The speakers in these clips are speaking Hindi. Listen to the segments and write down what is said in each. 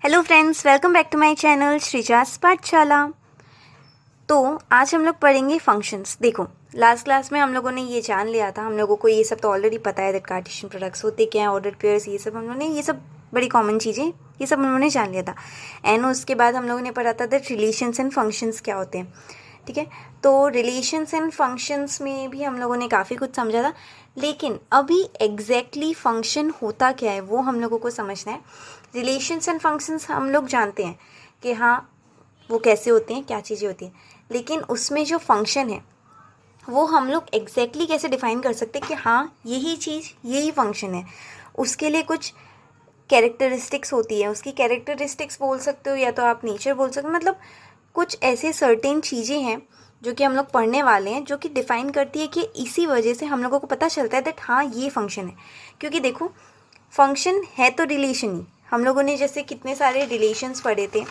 Hello friends, welcome back to my channel Shreeja's Pathshala. तो आज हम लोग पढ़ेंगे फंक्शंस। देखो, लास्ट क्लास में हम लोगों ने ये जान लिया था, हम लोगों को ये सब तो ऑलरेडी पता है दैट कार्टेशियन प्रोडक्ट्स होते क्या हैं, ऑर्डर पेयर्स, ये सब हम लोगों ने, ये सब बड़ी कॉमन चीज़ें, ये सब हम लोगों ने जान लिया था। एंड उसके बाद हम लोगों ने पढ़ा था दैट रिलेशंस एंड फंक्शंस क्या होते हैं। ठीक है, तो रिलेशंस एंड फंक्शंस में भी हम लोगों ने काफ़ी कुछ समझा था, लेकिन अभी एग्जैक्टली फंक्शन होता क्या है वो हम लोगों को समझना है। रिलेशंस एंड फंक्शंस हम लोग जानते हैं कि हाँ वो कैसे होते हैं, क्या चीज़ें होती हैं, लेकिन उसमें जो फंक्शन है वो हम लोग एग्जैक्टली कैसे डिफाइन कर सकते हैं कि हाँ यही चीज़ यही फंक्शन है। उसके लिए कुछ कैरेक्टरिस्टिक्स होती है, उसकी कैरेक्टरिस्टिक्स बोल सकते हो या तो आप नेचर बोल सकते हो, मतलब कुछ ऐसे सर्टेन चीज़ें हैं जो कि हम लोग पढ़ने वाले हैं, जो कि डिफ़ाइन करती है कि इसी वजह से हम लोगों को पता चलता है दैट हाँ ये फंक्शन है। क्योंकि देखो, फंक्शन है तो रिलेशन ही। हम लोगों ने जैसे कितने सारे रिलेशंस पढ़े थे,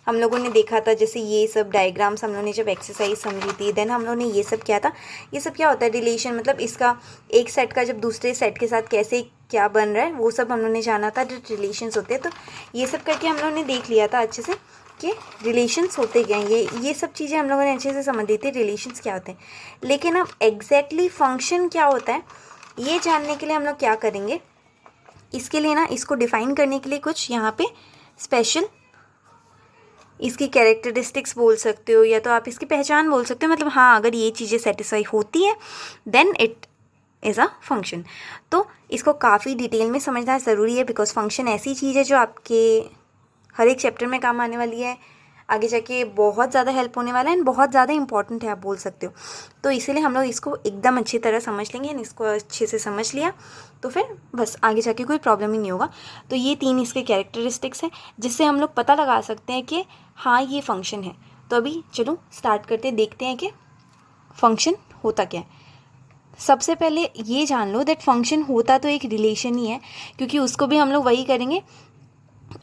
हम लोगों ने देखा था, जैसे ये सब डायग्राम्स हम लोगों ने जब एक्सरसाइज समझी थी, देन हम लोगों ने ये सब किया था। ये सब क्या होता है रिलेशन, मतलब इसका एक सेट का जब दूसरे सेट के साथ कैसे क्या बन रहा है वो सब हम लोगों ने जाना था, जो रिलेशंस होते हैं। तो ये सब करके हम लोगों ने देख लिया था अच्छे से कि रिलेशंस होते क्या हैं। ये सब चीज़ें हम लोगों ने अच्छे से समझ ली थी, रिलेशंस क्या होते हैं। लेकिन अब एग्जैक्टली फंक्शन क्या होता है ये जानने के लिए हम लोग क्या करेंगे, इसके लिए ना, इसको डिफाइन करने के लिए कुछ यहाँ पे स्पेशल इसकी कैरेक्टरिस्टिक्स बोल सकते हो या तो आप इसकी पहचान बोल सकते हो। मतलब हाँ, अगर ये चीज़ें सेटिस्फाई होती है then it is a function. तो इसको काफ़ी डिटेल में समझना ज़रूरी है, बिकॉज फंक्शन ऐसी चीज़ है जो आपके हर एक चैप्टर में काम आने वाली है, आगे जाके बहुत ज़्यादा हेल्प होने वाला है एंड बहुत ज़्यादा इंपॉर्टेंट है आप बोल सकते हो। तो इसीलिए हम लोग इसको एकदम अच्छी तरह समझ लेंगे एंड इसको अच्छे से समझ लिया तो फिर बस आगे जाके कोई प्रॉब्लम ही नहीं होगा। तो ये 3 इसके कैरेक्टरिस्टिक्स हैं जिससे हम लोग पता लगा सकते हैं कि हाँ ये फंक्शन है। तो अभी चलो स्टार्ट करते, देखते हैं कि फंक्शन होता क्या है। सबसे पहले ये जान लो दैट फंक्शन होता तो एक रिलेशन ही है, क्योंकि उसको भी हम लोग वही करेंगे,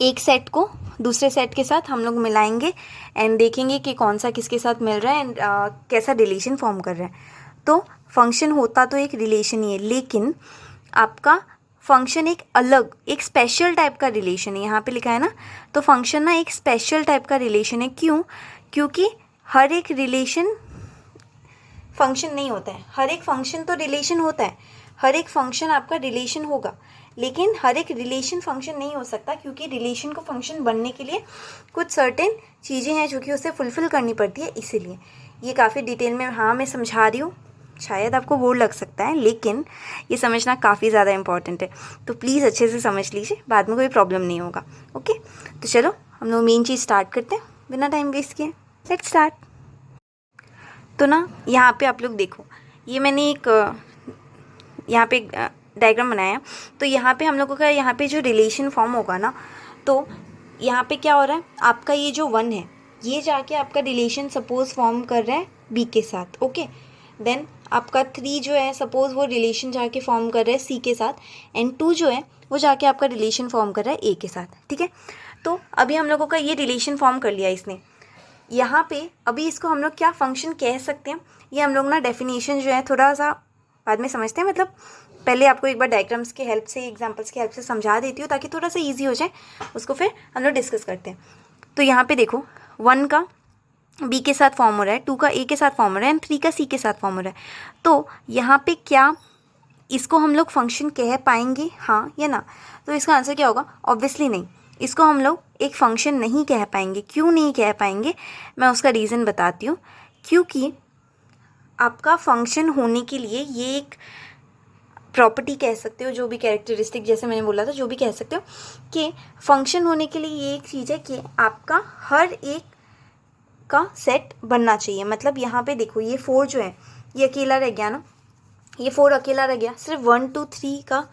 एक सेट को दूसरे सेट के साथ हम लोग मिलाएंगे एंड देखेंगे कि कौन सा किसके साथ मिल रहा है एंड कैसा रिलेशन फॉर्म कर रहा है। तो फंक्शन होता तो एक रिलेशन ही है, लेकिन आपका फंक्शन एक अलग, एक स्पेशल टाइप का रिलेशन है। यहाँ पे लिखा है ना, तो फंक्शन ना एक स्पेशल टाइप का रिलेशन है। क्यों? क्योंकि हर एक रिलेशन फंक्शन नहीं होता है। हर एक फंक्शन तो रिलेशन होता है, हर एक फंक्शन आपका रिलेशन होगा, लेकिन हर एक रिलेशन फंक्शन नहीं हो सकता, क्योंकि रिलेशन को फंक्शन बनने के लिए कुछ सर्टेन चीज़ें हैं जो कि उसे फुलफ़िल करनी पड़ती है। इसीलिए ये काफ़ी डिटेल में हाँ मैं समझा रही हूँ, शायद आपको बोर लग सकता है, लेकिन ये समझना काफ़ी ज़्यादा इंपॉर्टेंट है। तो प्लीज़ अच्छे से समझ लीजिए, बाद में कोई प्रॉब्लम नहीं होगा। ओके, तो चलो हम लोग मेन चीज़ स्टार्ट करते हैं बिना टाइम वेस्ट किए। Let's start. तो ना यहाँ पे आप लोग देखो, ये मैंने एक यहाँ पे एक डायग्राम बनाया। तो यहाँ पे हम लोगों का, यहाँ पे जो रिलेशन फॉर्म होगा ना, तो यहाँ पे क्या हो रहा है, आपका ये जो 1 है ये जाके आपका रिलेशन सपोज फॉर्म कर रहा है बी के साथ। ओके, देन आपका 3 जो है सपोज वो रिलेशन जाके फॉर्म कर रहा है सी के साथ, एंड 2 जो है वो जाके आपका रिलेशन फॉर्म कर रहा है ए के साथ। ठीक है, तो अभी हम लोगों का ये रिलेशन फॉर्म कर लिया इसने। यहाँ पे अभी इसको हम लोग क्या फंक्शन कह सकते हैं, ये हम लोग ना डेफिनेशन जो है थोड़ा सा बाद में समझते हैं। मतलब पहले आपको एक बार डायग्राम्स की हेल्प से, एग्जांपल्स की हेल्प से समझा देती हूँ ताकि थोड़ा सा इजी हो जाए, उसको फिर हम लोग डिस्कस करते हैं। तो यहाँ पे देखो, 1 का बी के साथ फॉर्म हो रहा है, 2 का ए के साथ फॉर्म हो रहा है एंड 3 का सी के साथ फॉर्म हो रहा है। तो यहाँ पे क्या इसको हम लोग फंक्शन कह पाएंगे, हाँ या ना? तो इसका आंसर क्या होगा? ऑब्वियसली नहीं, इसको हम लोग एक फंक्शन नहीं कह पाएंगे। क्यों नहीं कह पाएंगे, मैं उसका रीज़न बताती हूँ। क्योंकि आपका फंक्शन होने के लिए ये एक प्रॉपर्टी कह सकते हो, जो भी कैरेक्टरिस्टिक, जैसे मैंने बोला था, जो भी कह सकते हो, कि फंक्शन होने के लिए ये एक चीज़ है कि आपका हर एक का सेट बनना चाहिए। मतलब यहाँ पे देखो, ये 4 जो है ये अकेला रह गया ना, ये 4 अकेला रह गया, सिर्फ 1 2 3 का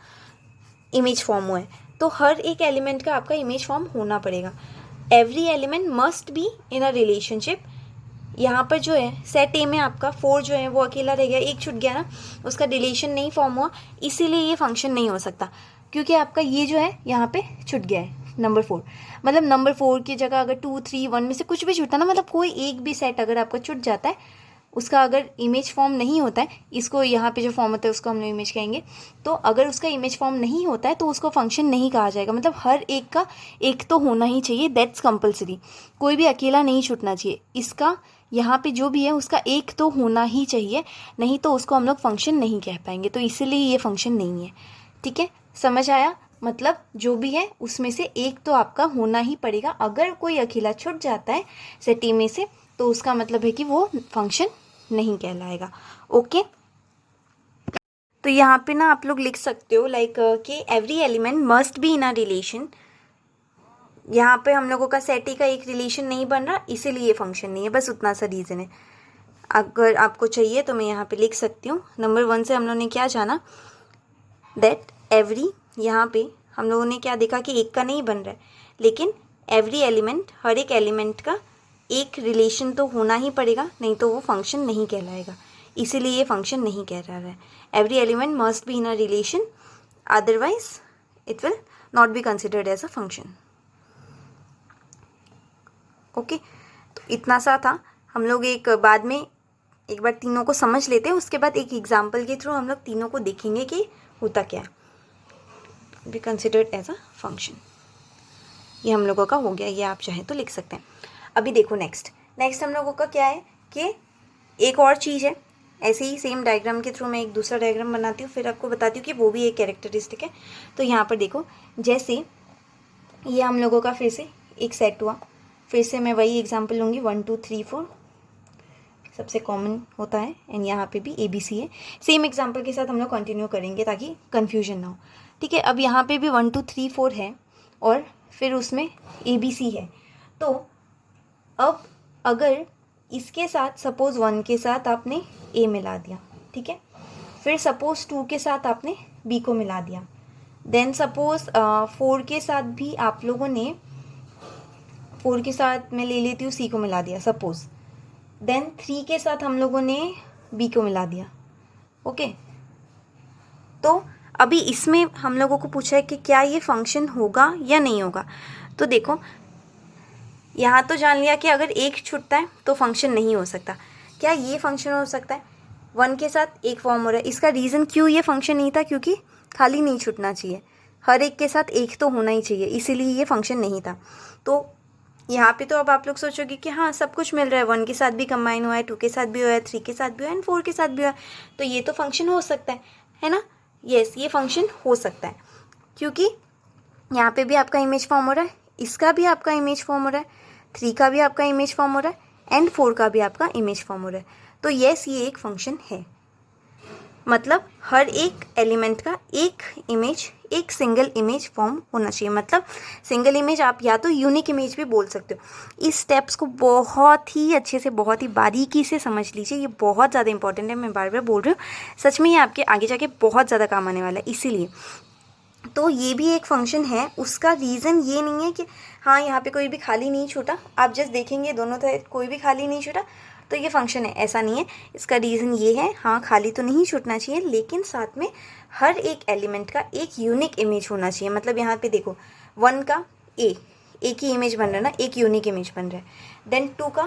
इमेज फॉर्म हुआ है। तो हर एक एलिमेंट का आपका इमेज फॉर्म होना पड़ेगा। Every element must be in a relationship. यहाँ पर जो है सेट ए में आपका 4 जो है वो अकेला रह गया, एक छूट गया ना, उसका रिलेशन नहीं फॉर्म हुआ, इसीलिए ये फंक्शन नहीं हो सकता। क्योंकि आपका ये जो है यहाँ पे छूट गया है नंबर 4। मतलब नंबर 4 की जगह अगर 2 3 1 में से कुछ भी छूटा ना, मतलब कोई एक भी सेट अगर आपका छूट जाता है, उसका अगर इमेज फॉर्म नहीं होता है, इसको यहाँ पे जो फॉर्म होता है उसको हम लोग इमेज कहेंगे, तो अगर उसका इमेज फॉर्म नहीं होता है तो उसको फंक्शन नहीं कहा जाएगा। मतलब हर एक का एक तो होना ही चाहिए, दैट्स कंपलसरी, कोई भी अकेला नहीं छूटना चाहिए। इसका यहाँ पे जो भी है उसका एक तो होना ही चाहिए, नहीं तो उसको हम लोग फंक्शन नहीं कह पाएंगे, तो इसीलिए ये फंक्शन नहीं है। ठीक है, समझ आया? मतलब जो भी है उसमें से एक तो आपका होना ही पड़ेगा। अगर कोई अकेला छूट जाता है सेट में से तो उसका मतलब है कि वो फंक्शन नहीं कहलाएगा। ओके, तो यहाँ पे ना आप लोग लिख सकते हो लाइक कि every element must be in a relation. यहाँ पे हम लोगों का सेट का एक रिलेशन नहीं बन रहा, इसीलिए फंक्शन नहीं है, बस उतना सा रीज़न है। अगर आपको चाहिए तो मैं यहाँ पे लिख सकती हूँ। नंबर 1 से हम लोगों ने क्या जाना, दैट एवरी, यहाँ पे हम लोगों ने क्या देखा कि एक का नहीं बन रहा है, लेकिन एवरी एलिमेंट, हर एक एलिमेंट का एक रिलेशन तो होना ही पड़ेगा, नहीं तो वो फंक्शन नहीं कहलाएगा, इसीलिए ये फंक्शन नहीं कह रहा है। Every element must be in a relation, otherwise it will not be considered as a function. Okay, तो इतना सा था। हम लोग एक बाद में एक बार तीनों को समझ लेते हैं, उसके बाद एक एग्जाम्पल के थ्रू हम लोग तीनों को देखेंगे कि होता क्या है। Be considered as a function, ये हम लोगों का हो गया, ये आप चाहें तो लिख सकते हैं। अभी देखो नेक्स्ट हम लोगों का क्या है कि एक और चीज़ है, ऐसे ही सेम डायग्राम के थ्रू मैं एक दूसरा डायग्राम बनाती हूँ, फिर आपको बताती हूँ कि वो भी एक कैरेक्टरिस्टिक है। तो यहाँ पर देखो, जैसे ये हम लोगों का फिर से एक सेट हुआ, फिर से मैं वही एग्जाम्पल लूँगी, 1 2 3 4 सबसे कॉमन होता है, एंड यहाँ पे भी ABC है। सेम एग्जाम्पल के साथ हम लोग कंटिन्यू करेंगे ताकि कन्फ्यूजन ना हो। ठीक है, अब यहाँ पे भी 1 2 3 4 है और फिर उसमें ABC है। तो अब अगर इसके साथ सपोज़ 1 के साथ आपने A मिला दिया, ठीक है, फिर सपोज़ 2 के साथ आपने B को मिला दिया, देन सपोज़ 4 के साथ भी आप लोगों ने 4 के साथ मैं ले लेती हूँ C को मिला दिया सपोज़, देन 3 के साथ हम लोगों ने B को मिला दिया। ओके, तो अभी इसमें हम लोगों को पूछा है कि क्या ये फंक्शन होगा या नहीं होगा। तो देखो, यहाँ तो जान लिया कि अगर एक छूटता है तो फंक्शन नहीं हो सकता। क्या ये फंक्शन हो सकता है? 1 के साथ एक फॉर्म हो रहा है, इसका रीज़न क्यों ये फंक्शन नहीं था, क्योंकि खाली नहीं छूटना चाहिए, हर एक के साथ एक तो होना ही चाहिए, इसीलिए ये फंक्शन नहीं था। तो यहाँ पे तो अब आप लोग सोचोगे कि हाँ सब कुछ मिल रहा है, 1 के साथ भी कंबाइन हुआ है, 2 के साथ भी हुआ है, 3 के साथ भी हुआ है एंड 4 के साथ भी हुआ है, तो ये तो फंक्शन हो सकता है ना? यस, ये फंक्शन हो सकता है, क्योंकि यहाँ पे भी आपका इमेज फॉर्म हो रहा है, इसका भी आपका इमेज फॉर्म हो रहा है, 3 का भी आपका इमेज फॉर्म हो रहा है एंड 4 का भी आपका इमेज फॉर्म हो रहा है। तो यस, ये एक फंक्शन है। मतलब हर एक एलिमेंट का एक इमेज, एक सिंगल इमेज फॉर्म होना चाहिए। मतलब सिंगल इमेज आप या तो यूनिक इमेज भी बोल सकते हो। इस स्टेप्स को बहुत ही अच्छे से, बहुत ही बारीकी से समझ लीजिए, ये बहुत ज़्यादा इंपॉर्टेंट है, मैं बार बार बोल रही हूँ, सच में ये आपके आगे जाके बहुत ज़्यादा काम आने वाला है। इसीलिए तो ये भी एक फंक्शन है। उसका रीज़न ये नहीं है कि हाँ यहाँ पे कोई भी खाली नहीं छूटा, आप जस्ट देखेंगे दोनों तरह कोई भी खाली नहीं छूटा तो ये फंक्शन है, ऐसा नहीं है। इसका रीज़न ये है, हाँ खाली तो नहीं छूटना चाहिए, लेकिन साथ में हर एक एलिमेंट का एक यूनिक इमेज होना चाहिए। मतलब यहाँ पे देखो 1 का एक ही इमेज बन रहा है ना, एक यूनिक इमेज बन रहा है। देन 2 का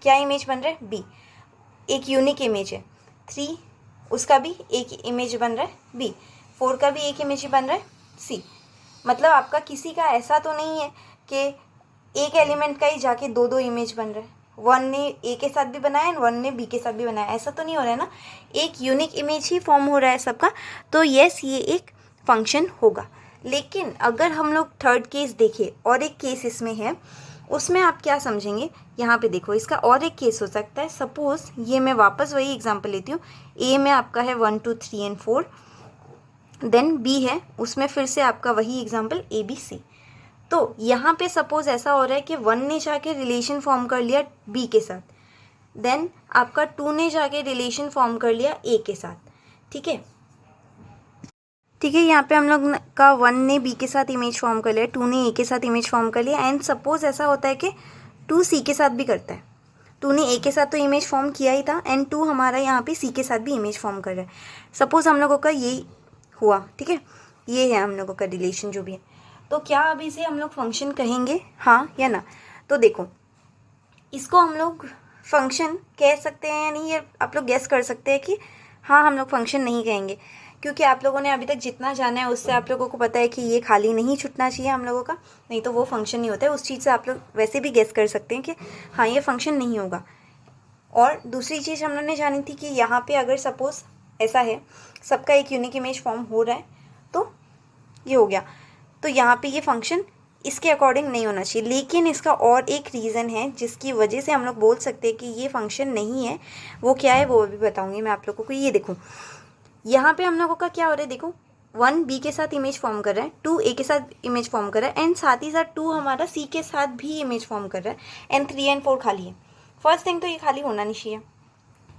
क्या इमेज बन रहा है, B, एक यूनिक इमेज है। 3 उसका भी एक इमेज बन रहा है B, 4 का भी एक इमेज बन रहा है C। मतलब आपका किसी का ऐसा तो नहीं है कि एक एलिमेंट का ही जाके दो दो इमेज बन रहा है, 1 ने A के साथ भी बनाया एंड 1 ने B के साथ भी बनाया, ऐसा तो नहीं हो रहा है ना, एक यूनिक इमेज ही फॉर्म हो रहा है सबका। तो यस, ये एक फंक्शन होगा। लेकिन अगर हम लोग थर्ड केस देखें, और एक केस इसमें है, उसमें आप क्या समझेंगे, यहाँ पे देखो इसका और एक केस हो सकता है। सपोज़ ये मैं वापस वही एग्जाम्पल लेती हूँ, A में आपका है 1 2 3 एंड 4, देन B है, उसमें फिर से आपका वही एग्जाम्पल ABC। तो यहाँ पे सपोज़ ऐसा हो रहा है कि 1 ने जाके रिलेशन फॉर्म कर लिया B के साथ, देन आपका 2 ने जाके रिलेशन फॉर्म कर लिया A के साथ, ठीक है। यहाँ पे हम लोग का 1 ने B के साथ इमेज फॉर्म कर लिया, 2 ने A के साथ इमेज फॉर्म कर लिया, एंड सपोज़ ऐसा होता है कि 2 C के साथ भी करता है। 2 ने A के साथ तो इमेज फॉर्म किया ही था, एंड 2 हमारा यहाँ पे C के साथ भी इमेज फॉर्म कर रहा है। सपोज़ हम लोगों का यही हुआ, ठीक है, ये है हम लोगों का रिलेशन जो भी है। तो क्या अब इसे हम लोग फंक्शन कहेंगे, हाँ या ना? तो देखो, इसको हम लोग फंक्शन कह सकते हैं या नहीं, ये आप लोग गेस कर सकते हैं कि हाँ हम लोग फंक्शन नहीं कहेंगे, क्योंकि आप लोगों ने अभी तक जितना जाना है उससे आप लोगों को पता है कि ये खाली नहीं छूटना चाहिए हम लोगों का, नहीं तो वो फंक्शन नहीं होता है। उस चीज़ से आप लोग वैसे भी गेस कर सकते हैं कि हाँ ये फंक्शन नहीं होगा। और दूसरी चीज़ हम लोग ने जानी थी कि यहाँ पे अगर सपोज़ ऐसा है, सबका एक यूनिक इमेज फॉर्म हो रहा है, तो ये हो गया, तो यहाँ पे ये फंक्शन इसके अकॉर्डिंग नहीं होना चाहिए। लेकिन इसका और एक रीज़न है जिसकी वजह से हम लोग बोल सकते हैं कि ये फंक्शन नहीं है। वो क्या है वो भी बताऊँगी मैं आप लोगों को। ये देखो यहाँ पे हम लोगों का क्या हो रहा है, देखो 1 बी के साथ इमेज फॉर्म कर रहा है, 2 ए के साथ इमेज फॉर्म कर रहा है, एंड साथ ही साथ 2 हमारा सी के साथ भी इमेज फॉर्म कर रहा है, एंड 3 एंड 4 खाली है। फर्स्ट थिंग तो ये खाली होना नहीं चाहिए।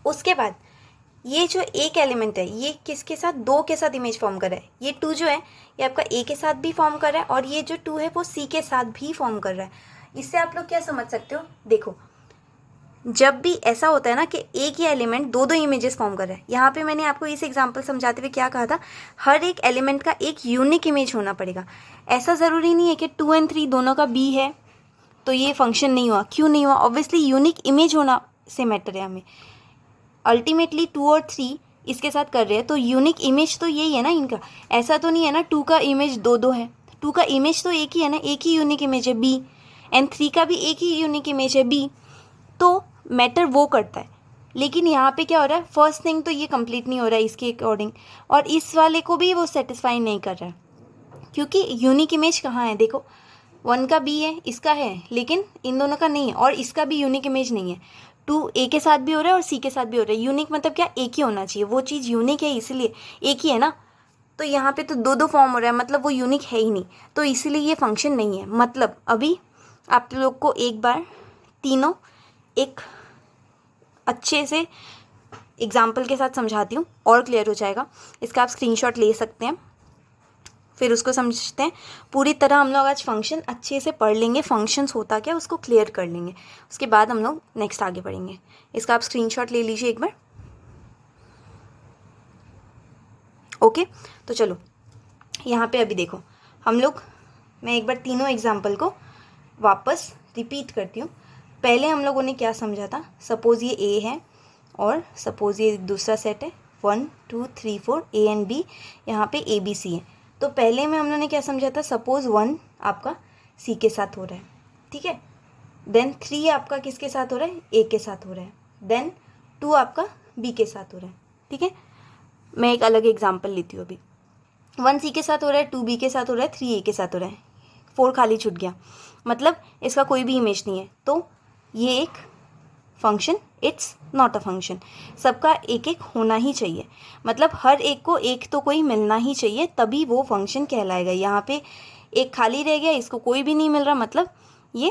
उसके बाद ये जो एक एलिमेंट है ये किसके साथ, 2 के साथ इमेज फॉर्म कर रहा है। ये 2 जो है ये आपका ए के साथ भी फॉर्म कर रहा है, और ये जो 2 है वो सी के साथ भी फॉर्म कर रहा है। इससे आप लोग क्या समझ सकते हो, देखो जब भी ऐसा होता है ना कि एक ही एलिमेंट दो इमेजेस फॉर्म कर रहा है, यहाँ पे मैंने आपको इस एग्जांपल समझाते हुए क्या कहा था, हर एक एलिमेंट का एक यूनिक इमेज होना पड़ेगा। ऐसा ज़रूरी नहीं है कि 2 एंड 3 दोनों का बी है तो ये फंक्शन नहीं हुआ। क्यों नहीं हुआ, ऑब्वियसली यूनिक इमेज होना से मैटर है हमें। अल्टीमेटली 2 और 3 इसके साथ कर रहे हैं तो यूनिक इमेज तो यही है ना इनका। ऐसा तो नहीं है ना 2 का इमेज दो है, 2 का इमेज तो एक ही है ना, एक ही यूनिक इमेज है बी, एंड 3 का भी एक ही यूनिक इमेज है बी, तो मैटर वो करता है। लेकिन यहाँ पे क्या हो रहा है, फर्स्ट थिंग तो ये कंप्लीट नहीं हो रहा है इसके अकॉर्डिंग, और इस वाले को भी वो सेटिस्फाई नहीं कर रहा है, क्योंकि यूनिक इमेज कहाँ है, देखो 1 का बी है, इसका है, लेकिन इन दोनों का नहीं है, और इसका भी यूनिक इमेज नहीं है। 2 ए के साथ भी हो रहा है और सी के साथ भी हो रहा है। यूनिक मतलब क्या, एक ही होना चाहिए, वो चीज़ यूनिक है इसलिए एक ही है ना। तो यहाँ पे तो दो फॉर्म हो रहा है, मतलब वो यूनिक है ही नहीं, तो इसीलिए ये फंक्शन नहीं है। मतलब अभी आप लोग को एक बार तीनों एक अच्छे से एग्जाम्पल के साथ समझाती हूँ और क्लियर हो जाएगा। इसका आप स्क्रीनशॉट ले सकते हैं, फिर उसको समझते हैं पूरी तरह। हम लोग आज फंक्शन अच्छे से पढ़ लेंगे, फंक्शंस होता क्या उसको क्लियर कर लेंगे, उसके बाद हम लोग नेक्स्ट आगे बढ़ेंगे। इसका आप स्क्रीनशॉट ले लीजिए एक बार। ओके, तो चलो यहाँ पे अभी देखो हम लोग, मैं एक बार तीनों एग्जाम्पल को वापस रिपीट करती हूँ। पहले हम लोगों ने क्या समझा था, सपोज़ ये ए है और सपोज़ ये दूसरा सेट है 1 2 3 4 ए एंड बी, यहाँ पे ए बी सी है। तो पहले में हम लोगों ने क्या समझा था, सपोज़ 1 आपका सी के साथ हो रहा है, ठीक है, देन 3 आपका किसके साथ हो रहा है, ए के साथ हो रहा है, देन 2 आपका बी के साथ हो रहा है, ठीक है। मैं एक अलग एग्जाम्पल लेती हूँ अभी। 1 सी के साथ हो रहा है, 2 बी के साथ हो रहा है, 3 ए के साथ हो रहा है, 4 खाली छूट गया, मतलब इसका कोई भी इमेज नहीं है, तो ये एक function, it's not a function. सबका एक एक होना ही चाहिए, मतलब हर एक को एक तो कोई मिलना ही चाहिए, तभी वो फंक्शन कहलाएगा। यहाँ पे एक खाली रह गया, इसको कोई भी नहीं मिल रहा, मतलब ये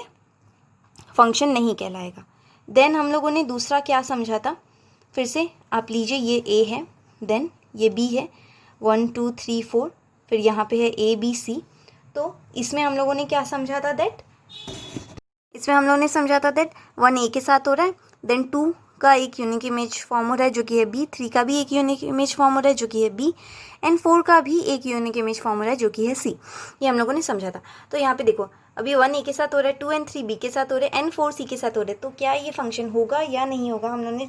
फंक्शन नहीं कहलाएगा। देन हम लोगों ने दूसरा क्या समझा था, फिर से आप लीजिए, ये ए है, देन ये बी है, 1 2 3 4, फिर यहाँ पे है ए बी सी। तो इसमें हम लोगों ने क्या समझा था, इसमें हम लोगों ने समझा था दैट 1 ए के साथ हो रहा है, देन 2 का एक यूनिक इमेज फॉर्म हो रहा है जो कि है बी, 3 का भी एक यूनिक इमेज फॉर्म हो रहा है जो कि है बी, एंड 4 का भी एक यूनिक इमेज फॉर्म हो रहा है जो कि है सी। ये हम लोगों ने समझा था। तो यहाँ पे देखो अभी 1 ए के साथ हो रहा है, 2 एंड 3 बी के साथ हो रहे हैं, एंड 4 सी के साथ हो रहे हैं, तो क्या ये फंक्शन होगा या नहीं होगा। हम लोगों ने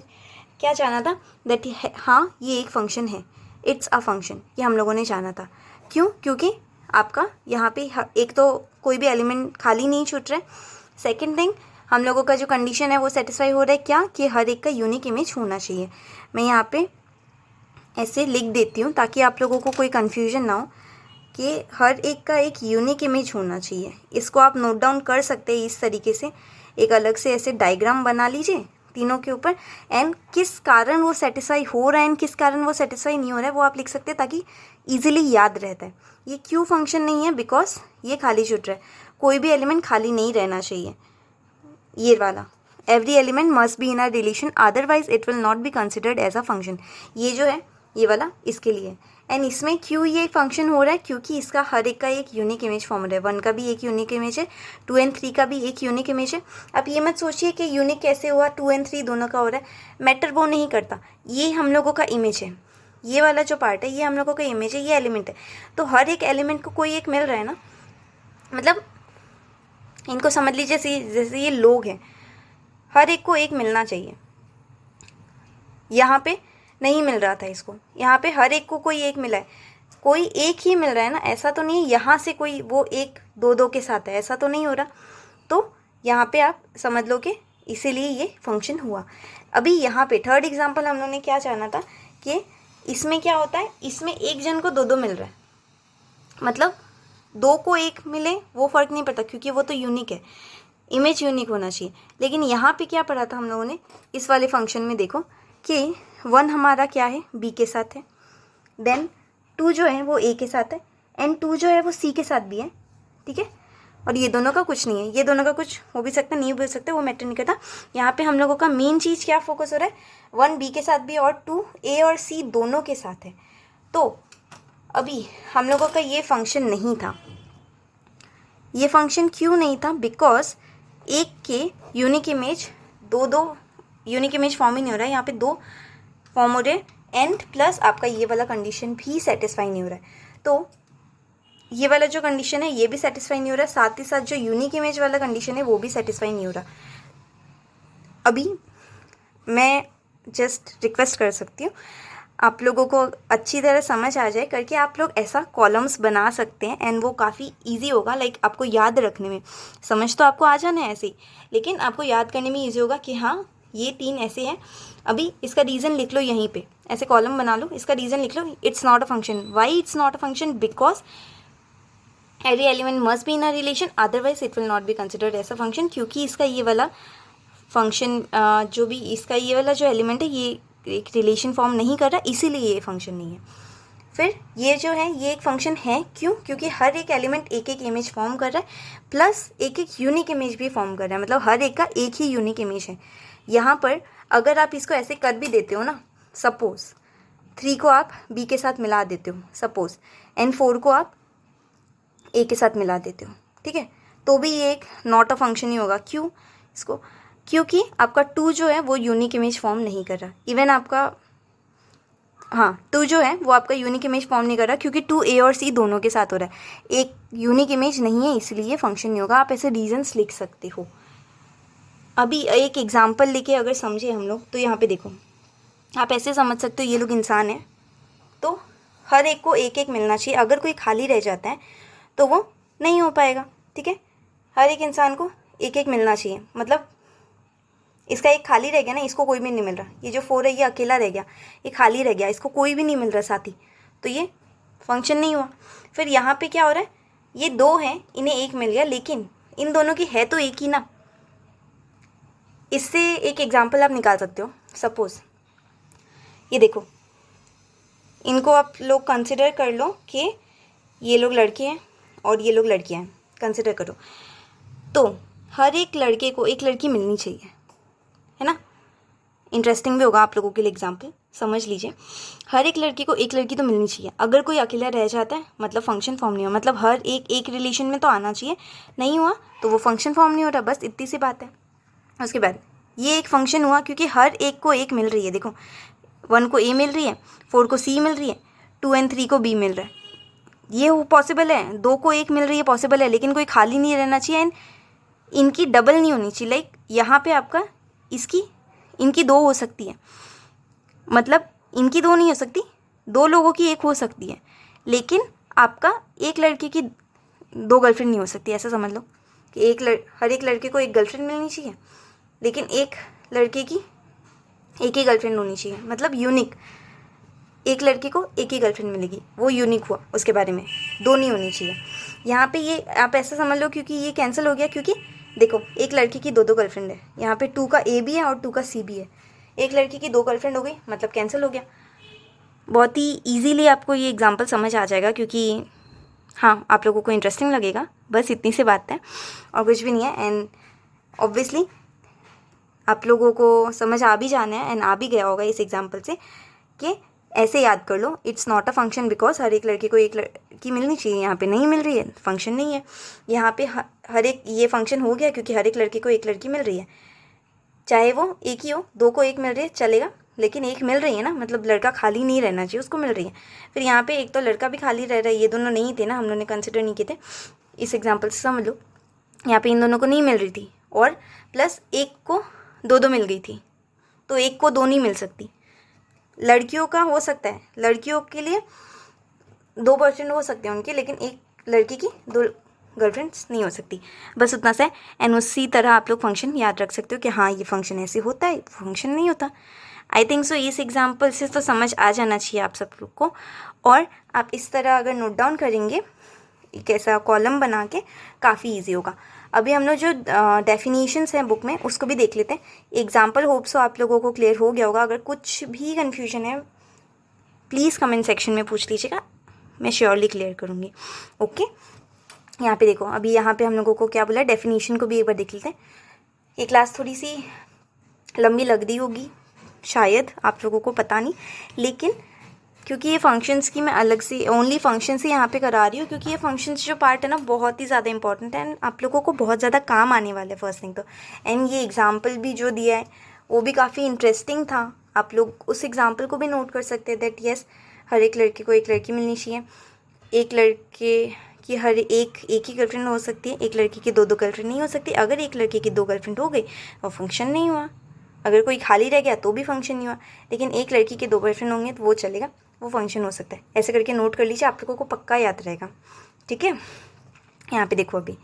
क्या जाना था, दैट हाँ ये एक फंक्शन है, इट्स अ फंक्शन, ये हम लोगों ने जाना था। क्यों, क्योंकि आपका यहाँ पे एक तो कोई भी एलिमेंट खाली नहीं छूट रहा है, सेकेंड थिंग हम लोगों का जो कंडीशन है वो सेटिस्फाई हो रहा है, क्या कि हर एक का यूनिक इमेज होना चाहिए। मैं यहाँ पे ऐसे लिख देती हूँ ताकि आप लोगों को कोई कन्फ्यूजन ना हो कि हर एक का एक यूनिक इमेज होना चाहिए। इसको आप नोट डाउन कर सकते हैं इस तरीके से, एक अलग से ऐसे डायग्राम बना लीजिए तीनों के ऊपर, एंड किस कारण वो सेटिस्फाई हो रहा है एंड किस कारण वो सेटिस्फाई नहीं हो रहा है वो आप लिख सकते हैं, ताकि ईजिली याद रहता है। ये क्यों फंक्शन नहीं है, बिकॉज ये खाली छूट रहा है, कोई भी एलिमेंट खाली नहीं रहना चाहिए। ये वाला every element must be in a relation otherwise it will not be considered as a function, ये जो है ये वाला इसके लिए। एंड इसमें क्यों ये फंक्शन हो रहा है, क्योंकि इसका हर एक का एक यूनिक इमेज फॉर्म हो रहा है। 1 का भी एक यूनिक इमेज है, 2 एंड 3 का भी एक यूनिक इमेज है। अब ये मत सोचिए कि यूनिक कैसे हुआ, 2 एंड 3 दोनों का हो रहा है, मैटर वो नहीं करता। ये हम लोगों का इमेज है, ये वाला जो पार्ट है ये हम लोगों का इमेज है, ये एलिमेंट है, तो हर एक एलिमेंट को कोई एक मिल रहा है ना। मतलब इनको समझ लीजिए जैसे ये लोग हैं, हर एक को एक मिलना चाहिए, यहाँ पे नहीं मिल रहा था इसको, यहाँ पे हर एक को कोई एक मिला है, कोई एक ही मिल रहा है ना, ऐसा तो नहीं है यहाँ से कोई वो एक दो दो के साथ है, ऐसा तो नहीं हो रहा। तो यहाँ पे आप समझ लो कि इसीलिए ये फंक्शन हुआ। अभी यहाँ पे थर्ड एग्जांपल हम लोगों ने क्या जाना था कि इसमें क्या होता है, इसमें एक जन को दो दो मिल रहा है, मतलब दो को एक मिले वो फ़र्क नहीं पड़ता क्योंकि वो तो यूनिक है, इमेज यूनिक होना चाहिए। लेकिन यहाँ पे क्या पढ़ा था हम लोगों ने इस वाले फंक्शन में, देखो कि 1 हमारा क्या है, बी के साथ है, देन 2 जो है वो ए के साथ है, एंड 2 जो है वो सी के साथ भी है, ठीक है। और ये दोनों का कुछ नहीं है, ये दोनों का कुछ हो भी सकता नहीं भी हो सकता, वो मैटर नहीं करता। यहाँ पे हम लोगों का मेन चीज़ क्या फोकस हो रहा है, 1 बी के साथ भी और 2 ए और सी दोनों के साथ है। तो अभी हम लोगों का ये फंक्शन नहीं था। ये फंक्शन क्यों नहीं था, बिकॉज एक के यूनिक इमेज दो यूनिक इमेज फॉर्म ही नहीं हो रहा है, यहाँ पे 2 फॉर्म हो रहे हैं, एंड प्लस आपका ये वाला कंडीशन भी सेटिस्फाई नहीं हो रहा है। तो ये वाला जो कंडीशन है ये भी सेटिस्फाई नहीं हो रहा, साथ ही साथ जो यूनिक इमेज वाला कंडीशन है वो भी सेटिस्फाई नहीं हो रहा। अभी मैं जस्ट रिक्वेस्ट कर सकती हूँ, आप लोगों को अच्छी तरह समझ आ जाए करके आप लोग ऐसा कॉलम्स बना सकते हैं, एंड वो काफ़ी इजी होगा, लाइक आपको याद रखने में। समझ तो आपको आ जाना है ऐसे ही, लेकिन आपको याद करने में ईजी होगा कि हाँ ये 3 ऐसे हैं। अभी इसका रीज़न लिख लो, यहीं पे ऐसे कॉलम बना लो, इसका रीज़न लिख लो, it's not a function. Why it's not a function, because every element must be in a relation, otherwise it will not be considered as a function. क्योंकि इसका ये वाला फंक्शन जो भी इसका ये वाला जो एलिमेंट है ये एक रिलेशन फॉर्म नहीं कर रहा, इसीलिए ये फंक्शन नहीं है। फिर ये जो है ये एक फंक्शन है, क्यों, क्योंकि हर एक एलिमेंट एक एक इमेज फॉर्म कर रहा है, प्लस एक एक यूनिक इमेज भी फॉर्म कर रहा है, मतलब हर एक का एक ही यूनिक इमेज है। यहाँ पर अगर आप इसको ऐसे कर भी देते हो ना, सपोज 3 को आप बी के साथ मिला देते हो सपोज, एंड 4 को आप ए के साथ मिला देते हो, ठीक है, तो भी ये एक नॉट अ फंक्शन ही होगा। क्यों इसको, क्योंकि आपका 2 जो है वो यूनिक इमेज फॉर्म नहीं कर रहा, इवन आपका 2 जो है वो आपका यूनिक इमेज फॉर्म नहीं कर रहा, क्योंकि 2 ए और सी दोनों के साथ हो रहा है, एक यूनिक इमेज नहीं है, इसलिए फंक्शन नहीं होगा। आप ऐसे रीजंस लिख सकते हो। अभी एक एग्जांपल लेके अगर समझे हम लोग, तो यहाँ पे देखो, आप ऐसे समझ सकते हो, ये लोग इंसान हैं, तो हर एक को एक एक मिलना चाहिए। अगर कोई खाली रह जाता है तो वो नहीं हो पाएगा, ठीक है। हर एक इंसान को एक एक मिलना चाहिए, मतलब इसका एक खाली रह गया ना, इसको कोई भी नहीं मिल रहा, ये जो 4 है ये अकेला रह गया, ये खाली रह गया, इसको कोई भी नहीं मिल रहा साथी, तो ये फंक्शन नहीं हुआ। फिर यहाँ पे क्या हो रहा है, ये 2 हैं, इन्हें एक मिल गया, लेकिन इन दोनों की है तो एक ही ना। इससे एक एग्जाम्पल आप निकाल सकते हो, सपोज ये देखो, इनको आप लोग कंसिडर कर लो कि ये लोग लड़के हैं और ये लोग लड़कियां हैं, कंसिडर करो। तो हर एक लड़के को एक लड़की मिलनी चाहिए, है ना। इंटरेस्टिंग भी होगा आप लोगों के लिए एग्जाम्पल, समझ लीजिए। हर एक लड़के को एक लड़की तो मिलनी चाहिए। अगर कोई अकेला रह जाता है मतलब फंक्शन फॉर्म नहीं हुआ, मतलब हर एक रिलेशन में तो आना चाहिए, नहीं हुआ तो वो फंक्शन फॉर्म नहीं हो रहा, बस इतनी सी बात है। उसके बाद ये एक फंक्शन हुआ क्योंकि हर एक को एक मिल रही है। देखो 1 को ए मिल रही है, 4 को सी मिल रही है, 2 एंड 3 को बी मिल रहा है, ये पॉसिबल है। 2 को एक मिल रही है पॉसिबल है, लेकिन कोई खाली नहीं रहना चाहिए, एंड इनकी डबल नहीं होनी चाहिए। लाइक यहाँ पे आपका इनकी 2 हो सकती है, मतलब इनकी 2 नहीं हो सकती, 2 लोगों की एक हो सकती है, लेकिन आपका एक लड़के की 2 गर्लफ्रेंड नहीं हो सकती। ऐसा समझ लो कि हर एक लड़के को एक गर्लफ्रेंड मिलनी चाहिए, लेकिन एक लड़के की एक ही गर्लफ्रेंड होनी चाहिए, मतलब यूनिक। एक लड़के को एक ही गर्लफ्रेंड मिलेगी, वो यूनिक हुआ, उसके बारे में 2 नहीं होनी चाहिए। यहाँ पे ये आप ऐसा समझ लो, क्योंकि ये कैंसिल हो गया, क्योंकि देखो एक लड़की की 2 गर्लफ्रेंड है, यहाँ पे 2 का ए भी है और 2 का सी भी है, एक लड़की की 2 गर्लफ्रेंड हो गई, मतलब कैंसिल हो गया। बहुत ही ईजीली आपको ये एग्जाम्पल समझ आ जाएगा, क्योंकि हाँ आप लोगों को इंटरेस्टिंग लगेगा, बस इतनी सी बात है और कुछ भी नहीं है। एंड ऑब्वियसली आप लोगों को समझ आ भी जाना है, एंड आ भी गया होगा इस एग्जाम्पल से, कि ऐसे याद कर लो, it's not a function because हर एक लड़के को एक लड़की मिलनी चाहिए, यहाँ पे नहीं मिल रही है, फंक्शन नहीं है। यहाँ पे हर एक ये फंक्शन हो गया क्योंकि हर एक लड़के को एक लड़की मिल रही है, चाहे वो एक ही हो, 2 को एक मिल रही है चलेगा, लेकिन एक मिल रही है ना, मतलब लड़का खाली नहीं रहना चाहिए, उसको मिल रही है। फिर यहाँ पे एक तो लड़का भी खाली रह रहा है, ये दोनों नहीं थे ना, हम लोगों ने कंसिडर नहीं किए थे, इस एग्जाम्पल से समझ लो। यहाँ पे इन दोनों को नहीं मिल रही थी, और प्लस एक को दो दो मिल गई थी, तो एक को दो नहीं मिल सकती। लड़कियों का हो सकता है, लड़कियों के लिए 2% हो सकते हैं उनके, लेकिन एक लड़की की 2 गर्लफ्रेंड्स नहीं हो सकती। बस उतना सा है। एंड उसी तरह आप लोग फंक्शन याद रख सकते हो कि हाँ ये फंक्शन ऐसे होता है, फंक्शन नहीं होता। आई थिंक सो इस एग्जाम्पल से तो समझ आ जाना चाहिए आप सब लोग को। और आप इस तरह अगर नोट डाउन करेंगे एक ऐसा कॉलम बना के, काफ़ी ईजी होगा। अभी हम लोग जो डेफिनेशंस हैं बुक में उसको भी देख लेते हैं। एग्जाम्पल होप सो आप लोगों को क्लियर हो गया होगा। अगर कुछ भी कन्फ्यूजन है प्लीज़ कमेंट सेक्शन में पूछ लीजिएगा, मैं श्योरली क्लियर करूँगी। ओके, यहाँ पे देखो, अभी यहाँ पे हम लोगों को क्या बोला, डेफिनेशन को भी एक बार देख लेते हैं। ये क्लास थोड़ी सी लंबी लग रही होगी शायद आप लोगों को, पता नहीं, लेकिन क्योंकि ये फंक्शंस की मैं अलग से ओनली फंक्शंस ही यहाँ पे करा रही हूँ, क्योंकि ये फंक्शंस जो पार्ट है ना बहुत ही ज़्यादा इंपॉर्टेंट है एंड आप लोगों को बहुत ज़्यादा काम आने वाला है फर्स्ट थिंग तो। एंड ये एग्जाम्पल भी जो दिया है वो भी काफ़ी इंटरेस्टिंग था। आप लोग उस एग्जाम्पल को भी नोट कर सकते हैं दैट येस हर एक लड़के को एक लड़की मिलनी चाहिए, एक लड़के की हर एक ही गर्लफ्रेंड हो सकती है, एक लड़की की 2 गर्लफ्रेंड नहीं हो सकती। अगर एक लड़के की 2 गर्लफ्रेंड हो गई वो फंक्शन नहीं हुआ, अगर कोई खाली रह गया तो भी फंक्शन नहीं हुआ, लेकिन एक लड़की के 2 बॉयफ्रेंड होंगे तो वो चलेगा, वो फंक्शन हो सकता है। ऐसे करके नोट कर लीजिए, आप लोगों को पक्का याद रहेगा। ठीक है, यहाँ पे देखो अभी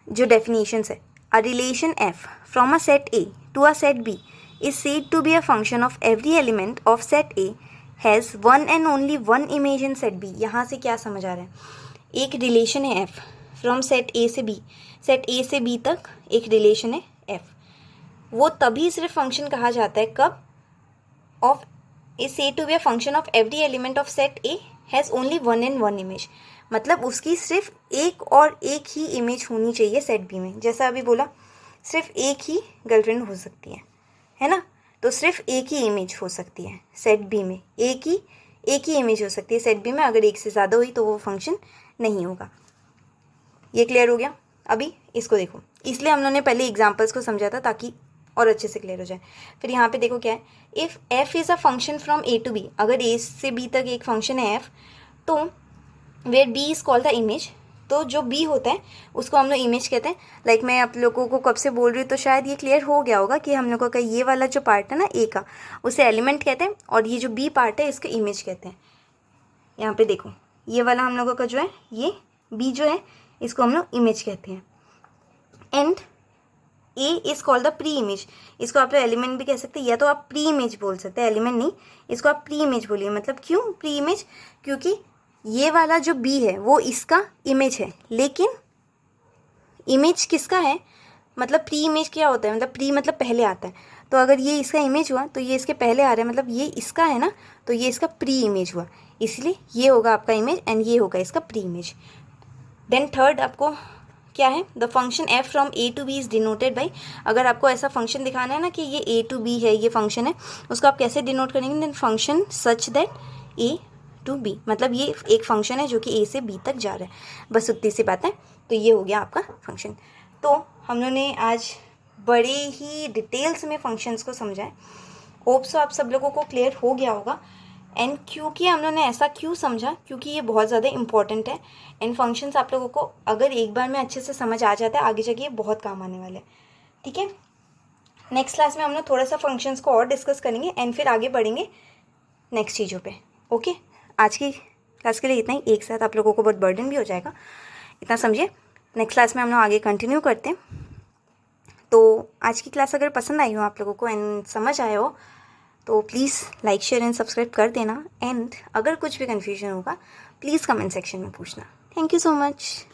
जो डेफिनेशंस है, a relation f from a set A to a set B is said to be a function of every element of set A has one and only one image in set B. यहाँ से क्या समझ आ रहा है, एक रिलेशन है एफ फ्रॉम सेट ए से बी, सेट ए से बी तक एक रिलेशन है एफ, वो तभी सिर्फ फंक्शन कहा जाता है कब, of is said to be a function of every element of set A has only one and one image. मतलब उसकी सिर्फ एक और एक ही इमेज होनी चाहिए सेट बी में। जैसा अभी बोला सिर्फ एक ही गर्लफ्रेंड हो सकती है ना, तो सिर्फ एक ही इमेज हो सकती है सेट बी में, एक ही इमेज हो सकती है सेट बी में। अगर एक से ज़्यादा हुई तो वो फंक्शन नहीं होगा। ये क्लियर हो गया। अभी इसको देखो, इसलिए हम लोगों ने पहले एग्जांपल्स को समझा था ताकि और अच्छे से क्लियर हो जाए। फिर यहाँ पे देखो क्या है, if f is a function from A to B, अगर ए से बी तक एक फंक्शन है एफ, तो where b is called the image, तो जो बी होता है उसको हम लोग इमेज कहते हैं। लाइक मैं आप लोगों को कब से बोल रही हूँ तो शायद ये क्लियर हो गया होगा कि हम लोगों का ये वाला जो पार्ट है ना ए का, उसे एलिमेंट कहते हैं और ये जो बी पार्ट है इसको इमेज कहते हैं। यहाँ पे देखो ये वाला हम लोगों का जो है, ये बी जो है इसको हम लोग इमेज कहते हैं। And A is called the pre image, इसको आप लोग एलिमेंट भी कह सकते हैं या तो आप प्री इमेज बोल सकते हैं, एलिमेंट नहीं, इसको आप प्री इमेज बोलिए। मतलब क्यों प्री इमेज, क्योंकि ये वाला जो बी है वो इसका इमेज है, लेकिन इमेज किसका है, मतलब प्री इमेज क्या होता है, मतलब प्री मतलब पहले आता है, तो अगर ये इसका इमेज हुआ तो ये इसके पहले आ रहा है, मतलब ये इसका है ना, तो ये इसका प्री इमेज हुआ, इसलिए ये होगा आपका इमेज एंड ये होगा इसका प्री इमेज। देन थर्ड आपको क्या है, the function f from A to B is denoted by, अगर आपको ऐसा फंक्शन दिखाना है ना कि ये ए टू बी है, ये फंक्शन है, उसको आप कैसे डिनोट करेंगे, then function such that A to B, मतलब ये एक फंक्शन है जो कि ए से बी तक जा रहा है। बस उतनी सी बात है, तो ये हो गया आपका फंक्शन। तो हम लोगों ने आज बड़े ही डिटेल्स में फंक्शंस को समझा है। होप सो आप सब लोगों को क्लियर हो गया होगा। एंड क्योंकि हम लोगों ने ऐसा क्यों समझा, क्योंकि ये बहुत ज़्यादा इंपॉर्टेंट है। एंड फंक्शंस आप लोगों को अगर एक बार में अच्छे से समझ आ जाता है, आगे जाके ये बहुत काम आने वाले हैं। ठीक है, नेक्स्ट क्लास में हम लोग थोड़ा सा फंक्शंस को और डिस्कस करेंगे एंड फिर आगे बढ़ेंगे नेक्स्ट चीज़ों पे। ओके, आज की क्लास के लिए इतना ही, एक साथ आप लोगों को बहुत बर्डन भी हो जाएगा, इतना समझिए। नेक्स्ट क्लास में हम लोग आगे कंटिन्यू करते हैं। तो आज की क्लास अगर पसंद आई हो आप लोगों को एंड समझ आए हो तो please like share and subscribe कर देना। एंड अगर कुछ भी कन्फ्यूजन होगा प्लीज़ कमेंट सेक्शन में पूछना। Thank you so much.